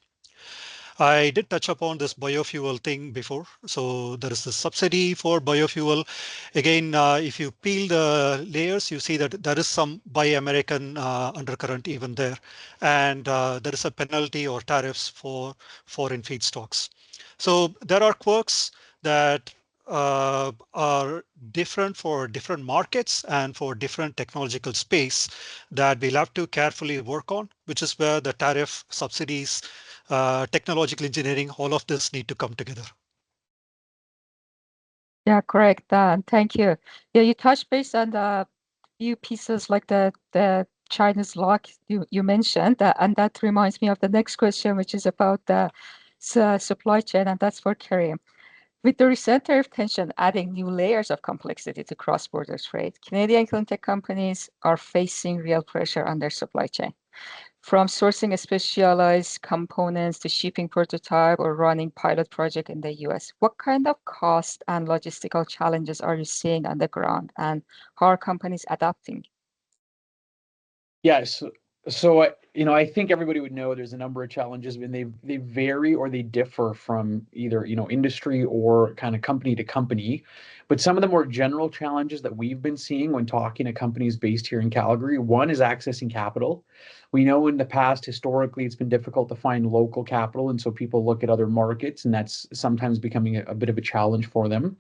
S4: I did touch upon this biofuel thing before. So there is the subsidy for biofuel. Again, if you peel the layers, you see that there is some Buy American undercurrent even there. And there is a penalty or tariffs for foreign feedstocks. So there are quirks that are different for different markets and for different technological space that we'll have to carefully work on, which is where the tariff subsidies, technological engineering, all of this need to come together.
S1: Yeah, correct. Thank you. Yeah, you touched base on the few pieces like the China's lock you mentioned, and that reminds me of the next question, which is about the supply chain, and that's for Kerry. With the recent tariff tension adding new layers of complexity to cross-border trade, Canadian cleantech companies are facing real pressure on their supply chain. From sourcing specialized components to shipping prototype or running pilot project in the US, what kind of cost and logistical challenges are you seeing on the ground, and how are companies adapting?
S3: Yes. So I think everybody would know there's a number of challenges, and they vary or they differ from either, industry or kind of company to company. But some of the more general challenges that we've been seeing when talking to companies based here in Calgary, one is accessing capital. We know in the past, historically, it's been difficult to find local capital, and so people look at other markets, and that's sometimes becoming a bit of a challenge for them.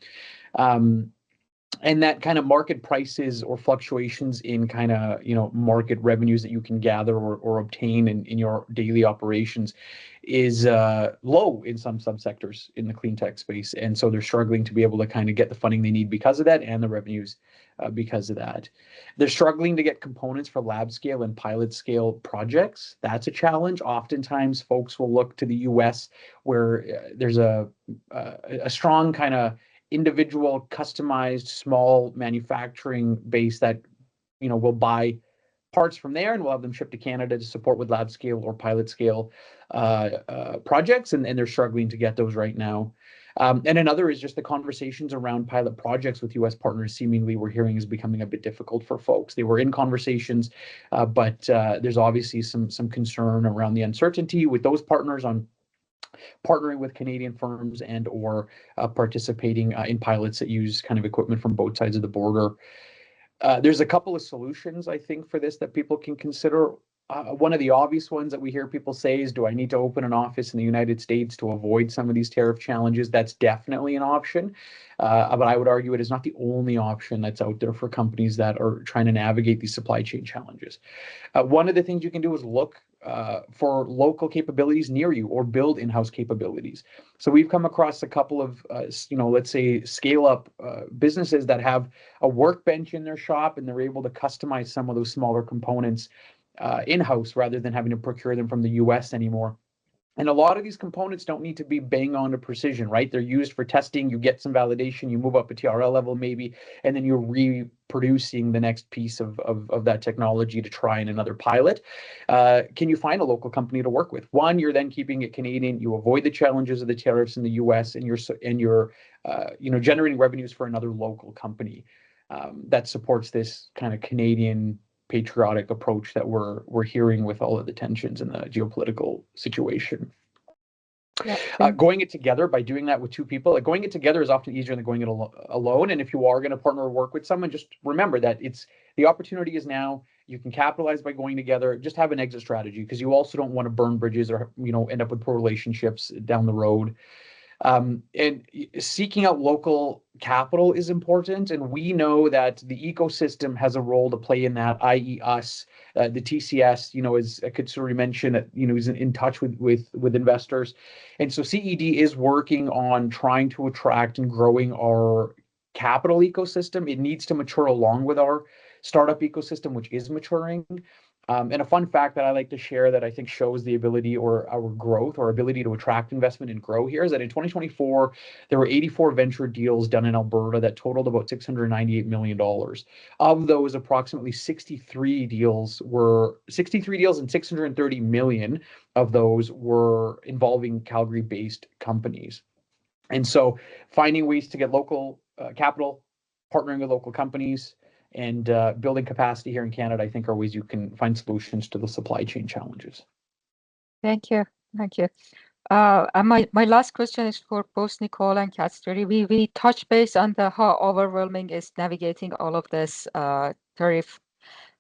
S3: And that kind of market prices or fluctuations in kind of, market revenues that you can gather or obtain in your daily operations is low in some subsectors in the clean tech space. And so they're struggling to be able to kind of get the funding they need because of that and the revenues because of that. They're struggling to get components for lab scale and pilot scale projects. That's a challenge. Oftentimes folks will look to the US where there's a strong kind of individual customized small manufacturing base that will buy parts from there and we'll have them shipped to Canada to support with lab scale or pilot scale projects, and they're struggling to get those right now. And another is just the conversations around pilot projects with US partners seemingly we're hearing is becoming a bit difficult for folks. They were in conversations, but there's obviously some concern around the uncertainty with those partners on partnering with Canadian firms and or participating in pilots that use kind of equipment from both sides of the border. There's a couple of solutions, I think, for this that people can consider. One of the obvious ones that we hear people say is, do I need to open an office in the United States to avoid some of these tariff challenges? That's definitely an option. But I would argue it is not the only option that's out there for companies that are trying to navigate these supply chain challenges. One of the things you can do is look for local capabilities near you or build in-house capabilities. So we've come across a couple of, let's say scale-up businesses that have a workbench in their shop and they're able to customize some of those smaller components in-house rather than having to procure them from the US anymore. And a lot of these components don't need to be bang on to precision, right? They're used for testing. You get some validation, you move up a TRL level maybe, and then you're reproducing the next piece of that technology to try in another pilot. Can you find a local company to work with? One, you're then keeping it Canadian. You avoid the challenges of the tariffs in the US, and you're generating revenues for another local company that supports this kind of Canadian patriotic approach that we're hearing with all of the tensions in the geopolitical situation.
S1: Yeah,
S3: going it together by doing that with two people, like going it together is often easier than going it alone. And if you are going to partner or work with someone, just remember that the opportunity is now. You can capitalize by going together. Just have an exit strategy because you also don't want to burn bridges or end up with poor relationships down the road. And seeking out local capital is important. And we know that the ecosystem has a role to play in that, i.e. us, the TCS, as Katsuri mentioned, is in touch with investors. And so CED is working on trying to attract and growing our capital ecosystem. It needs to mature along with our startup ecosystem, which is maturing. And a fun fact that I like to share that I think shows the ability or our growth or ability to attract investment and grow here is that in 2024, there were 84 venture deals done in Alberta that totaled about $698 million. Of those, approximately 63 deals and 630 million of those were involving Calgary-based companies. And so finding ways to get local capital, partnering with local companies, and building capacity here in Canada, I think, are ways you can find solutions to the supply chain challenges.
S1: Thank you. And my last question is for both Nicole and Katsuri. We touch base on how overwhelming is navigating all of this tariff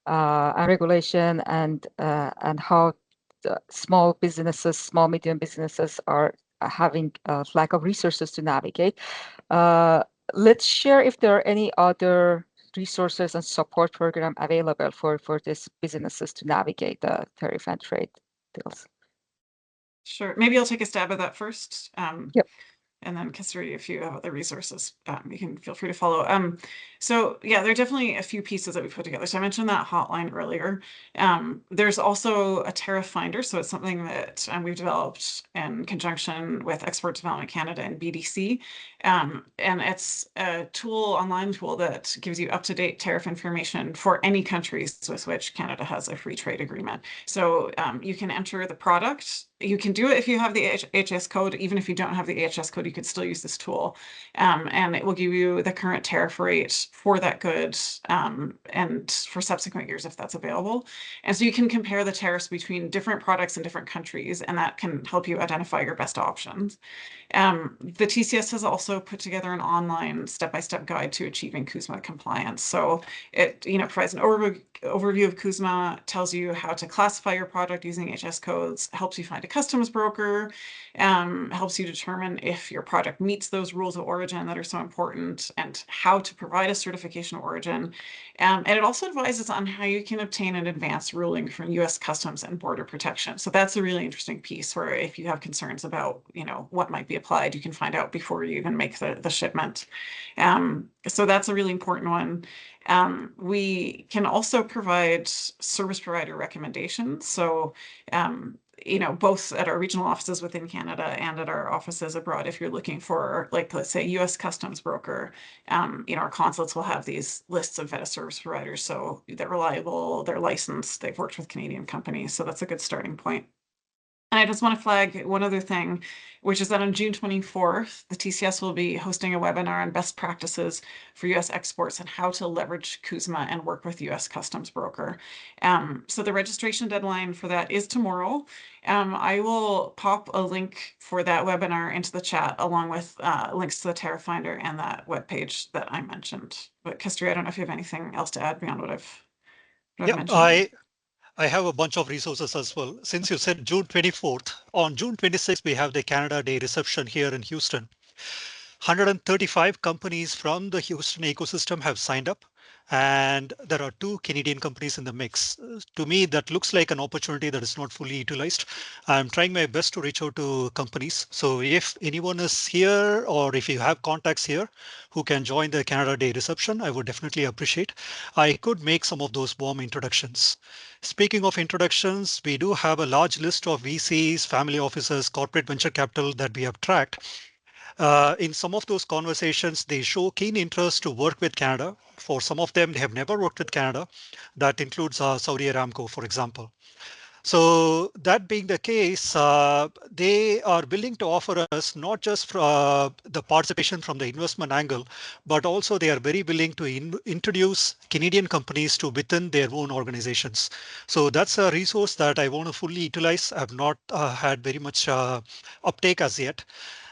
S1: and regulation and how small medium businesses are having a lack of resources to navigate. Let's share if there are any other resources and support program available for these businesses to navigate the tariff and trade deals.
S2: Sure. Maybe I'll take a stab at that first.
S1: Yep.
S2: And then Katsuri, if you have other resources, you can feel free to follow. So yeah, there are definitely a few pieces that we put together. So I mentioned that hotline earlier. There's also a tariff finder. So it's something that we've developed in conjunction with Export Development Canada and BDC. And it's a online tool that gives you up-to-date tariff information for any countries with which Canada has a free trade agreement. So you can enter the product. You can do it if you have the HS code. Even if you don't have the HS code, you could still use this tool. And it will give you the current tariff rate for that good and for subsequent years if that's available. And so you can compare the tariffs between different products in different countries, and that can help you identify your best options. The TCS has also put together an online step-by-step guide to achieving CUSMA compliance. So it provides an overview of CUSMA, tells you how to classify your product using HS codes, helps you find a customs broker, helps you determine if your product meets those rules of origin that are so important, and how to provide a certification of origin. And it also advises on how you can obtain an advanced ruling from US Customs and Border Protection. So that's a really interesting piece where if you have concerns about, what might be applied, you can find out before you even make the shipment. So that's a really important one. We can also provide service provider recommendations. So, both at our regional offices within Canada and at our offices abroad, if you're looking for, let's say, US Customs broker, our consulates will have these lists of vetted service providers. So they're reliable, they're licensed, they've worked with Canadian companies. So that's a good starting point. And I just want to flag one other thing, which is that on June 24th, the TCS will be hosting a webinar on best practices for US exports and how to leverage CUSMA and work with US Customs broker. So the registration deadline for that is tomorrow. I will pop a link for that webinar into the chat along with links to the tariff finder and that webpage that I mentioned. But Katsuri, I don't know if you have anything else to add beyond what I've mentioned.
S4: I have a bunch of resources as well. Since you said June 24th, on June 26th, we have the Canada Day reception here in Houston. 135 companies from the Houston ecosystem have signed up, and there are 2 Canadian companies in the mix. To me, that looks like an opportunity that is not fully utilized. I'm trying my best to reach out to companies. So if anyone is here or if you have contacts here who can join the Canada Day reception, I would definitely appreciate. I could make some of those warm introductions. Speaking of introductions, we do have a large list of VCs, family offices, corporate venture capital that we have tracked. In some of those conversations, they show keen interest to work with Canada. For some of them, they have never worked with Canada. That includes Saudi Aramco, for example. So that being the case, they are willing to offer us not just the participation from the investment angle, but also they are very willing to introduce Canadian companies to within their own organizations. So that's a resource that I want to fully utilize. I've not had very much uptake as yet.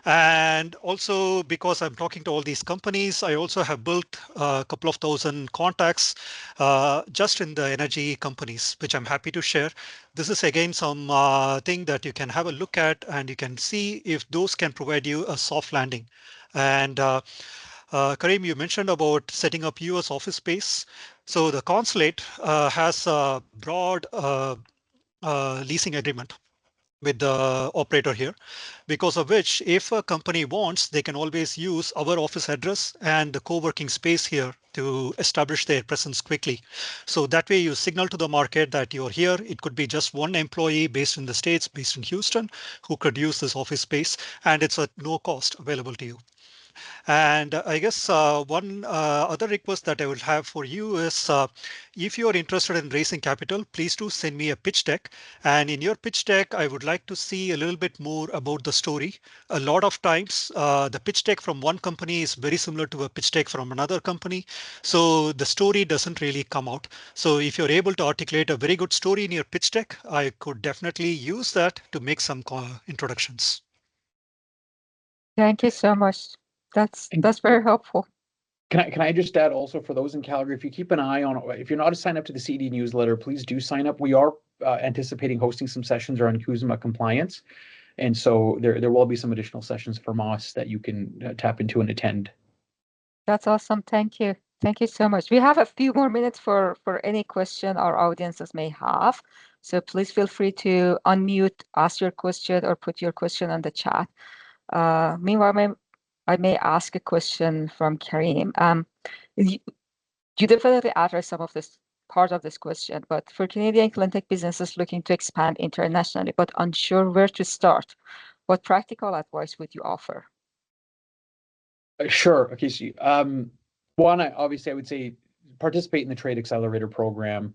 S4: And also because I'm talking to all these companies, I also have built a couple of thousand contacts just in the energy companies, which I'm happy to share. This is again some thing that you can have a look at and you can see if those can provide you a soft landing. And Karim, you mentioned about setting up US office space. So the consulate has a broad leasing agreement with the operator here, because of which if a company wants, they can always use our office address and the co-working space here to establish their presence quickly. So that way you signal to the market that you're here. It could be just one employee based in the States, based in Houston, who could use this office space, and it's at no cost available to you. And I guess one other request that I would have for you is if you're interested in raising capital, please do send me a pitch deck. And in your pitch deck, I would like to see a little bit more about the story. A lot of times, the pitch deck from one company is very similar to a pitch deck from another company. So the story doesn't really come out. So if you're able to articulate a very good story in your pitch deck, I could definitely use that to make some introductions.
S1: Thank you so much. That's very helpful.
S3: Can I just add also for those in Calgary, if you keep an eye on, if you're not signed up to the CED newsletter, please do sign up. We are anticipating hosting some sessions around CUSMA compliance. And so there will be some additional sessions from us that you can tap into and attend.
S1: That's awesome. Thank you. Thank you so much. We have a few more minutes for any question our audiences may have. So please feel free to unmute, ask your question, or put your question on the chat. Meanwhile, I may ask a question from Karim. You definitely address some of this part of this question, but for Canadian Cleantech businesses looking to expand internationally, but unsure where to start, what practical advice would you offer?
S3: Sure. Okay. So, one, obviously, I would say participate in the Trade Accelerator program.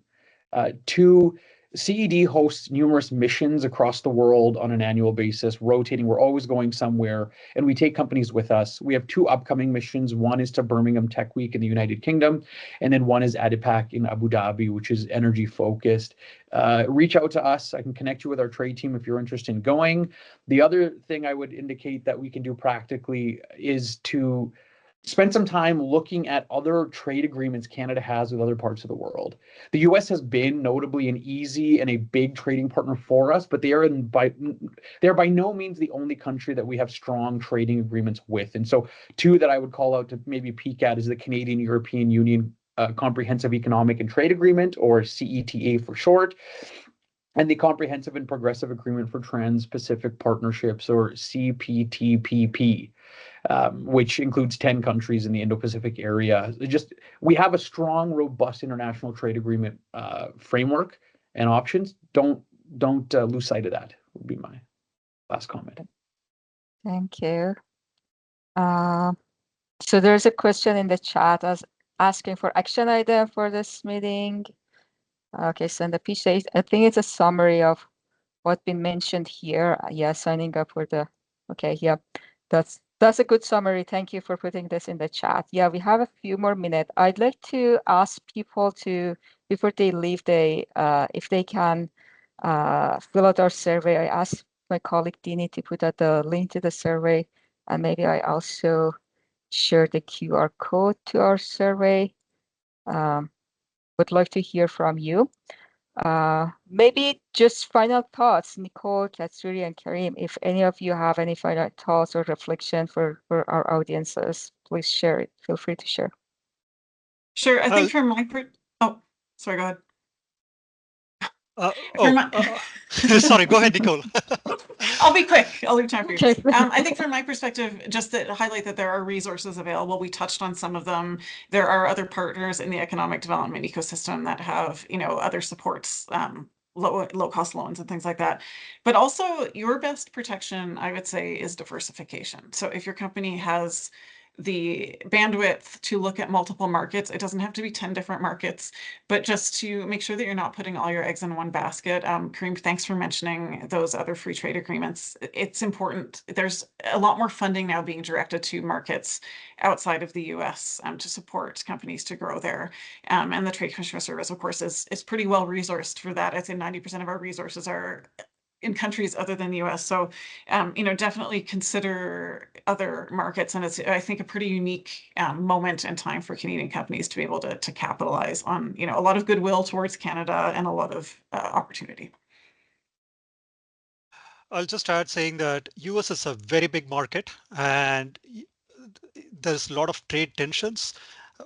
S3: Two, CED hosts numerous missions across the world on an annual basis, rotating. We're always going somewhere, and we take companies with us. We have 2 upcoming missions. One is to Birmingham Tech Week in the United Kingdom, and then one is ADIPAC in Abu Dhabi, which is energy focused. Reach out to us. I can connect you with our trade team if you're interested in going. The other thing I would indicate that we can do practically is to spend some time looking at other trade agreements Canada has with other parts of the world. The US has been notably an easy and a big trading partner for us, but they are by no means the only country that we have strong trading agreements with. And so 2 that I would call out to maybe peek at is the Canadian European Union Comprehensive Economic and Trade Agreement, or CETA for short, and the Comprehensive and Progressive Agreement for Trans-Pacific Partnerships, or CPTPP. Which includes 10 countries in the Indo-Pacific area. We have a strong, robust international trade agreement framework and options. Don't lose sight of that, would be my last comment.
S1: Thank you. So there's a question in the chat asking for action item for this meeting. Okay, so in the pitch, I think it's a summary of what's been mentioned here. Yeah, signing up for the, okay, yeah, that's a good summary. Thank you for putting this in the chat. Yeah, we have a few more minutes. I'd like to ask people to, before they leave, if they can fill out our survey. I asked my colleague Dini to put out the link to the survey, and maybe I also share the QR code to our survey. Would like to hear from you. Maybe just final thoughts, Nicole, Katsuri, and Karim, if any of you have any final thoughts or reflection for our audiences, please share it. Feel free to share.
S2: Sure. I think from my oh, sorry, go ahead.
S4: Sorry, go ahead, Nicole.
S2: I'll be quick. I'll leave time for you.
S1: Okay.
S2: I think from my perspective, just to highlight that there are resources available. We touched on some of them. There are other partners in the economic development ecosystem that have, other supports, low cost loans and things like that. But also your best protection, I would say, is diversification. So if your company has the bandwidth to look at multiple markets, it doesn't have to be 10 different markets, but just to make sure that you're not putting all your eggs in one basket. Karim, thanks for mentioning those other free trade agreements. It's important. There's a lot more funding now being directed to markets outside of the US to support companies to grow there. And the Trade Commissioner Service, of course, is pretty well resourced for that. I'd say 90% of our resources are in countries other than the US. So, definitely consider other markets. And it's, I think, a pretty unique moment in time for Canadian companies to be able to capitalize on, a lot of goodwill towards Canada and a lot of opportunity.
S4: I'll just add saying that US is a very big market and there's a lot of trade tensions.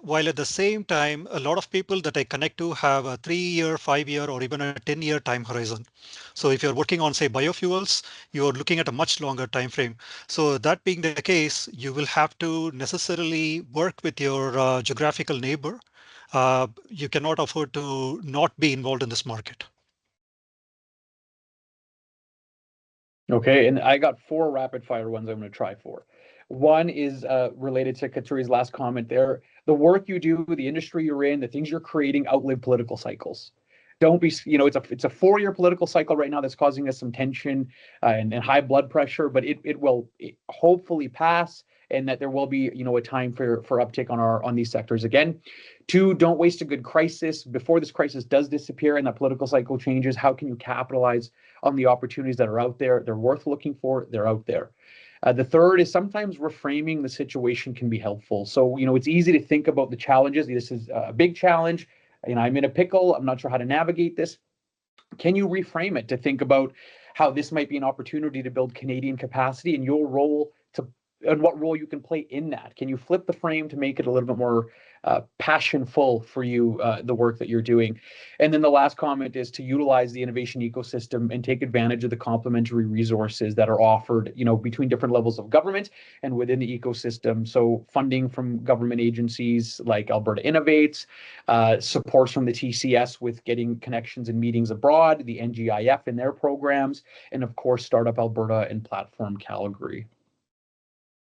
S4: While at the same time, a lot of people that I connect to have a 3-year, 5-year, or even a 10-year time horizon. So if you're working on, say, biofuels, you're looking at a much longer time frame. So that being the case, you will have to necessarily work with your geographical neighbor. You cannot afford to not be involved in this market.
S3: Okay, and I got 4 rapid fire ones I'm going to try for. One is related to Katsuri's last comment there. The work you do, the industry you're in, the things you're creating outlive political cycles. Don't be, it's a 4-year political cycle right now that's causing us some tension and high blood pressure, but it will hopefully pass, and that there will be, a time for uptick on these sectors again. 2, don't waste a good crisis. Before this crisis does disappear and that political cycle changes, how can you capitalize on the opportunities that are out there? They're worth looking for. They're out there. The third is sometimes reframing the situation can be helpful. So, it's easy to think about the challenges. This is a big challenge. I'm in a pickle. I'm not sure how to navigate this. Can you reframe it to think about how this might be an opportunity to build Canadian capacity and your role and what role you can play in that? Can you flip the frame to make it a little bit more passionful for you, the work that you're doing? And then the last comment is to utilize the innovation ecosystem and take advantage of the complementary resources that are offered, between different levels of government and within the ecosystem. So funding from government agencies like Alberta Innovates, supports from the TCS with getting connections and meetings abroad, the NGIF in their programs, and of course, Startup Alberta and Platform Calgary.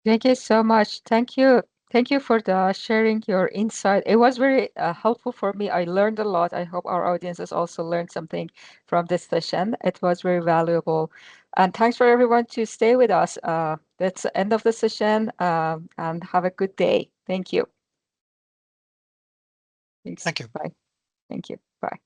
S1: Thank you so much. Thank you. Thank you for sharing your insight. It was very helpful for me. I learned a lot. I hope our audiences also learned something from this session. It was very valuable. And thanks for everyone to stay with us. That's the end of the session, and have a good day. Thank you. Thanks.
S4: Thank you.
S1: Bye. Thank you. Bye.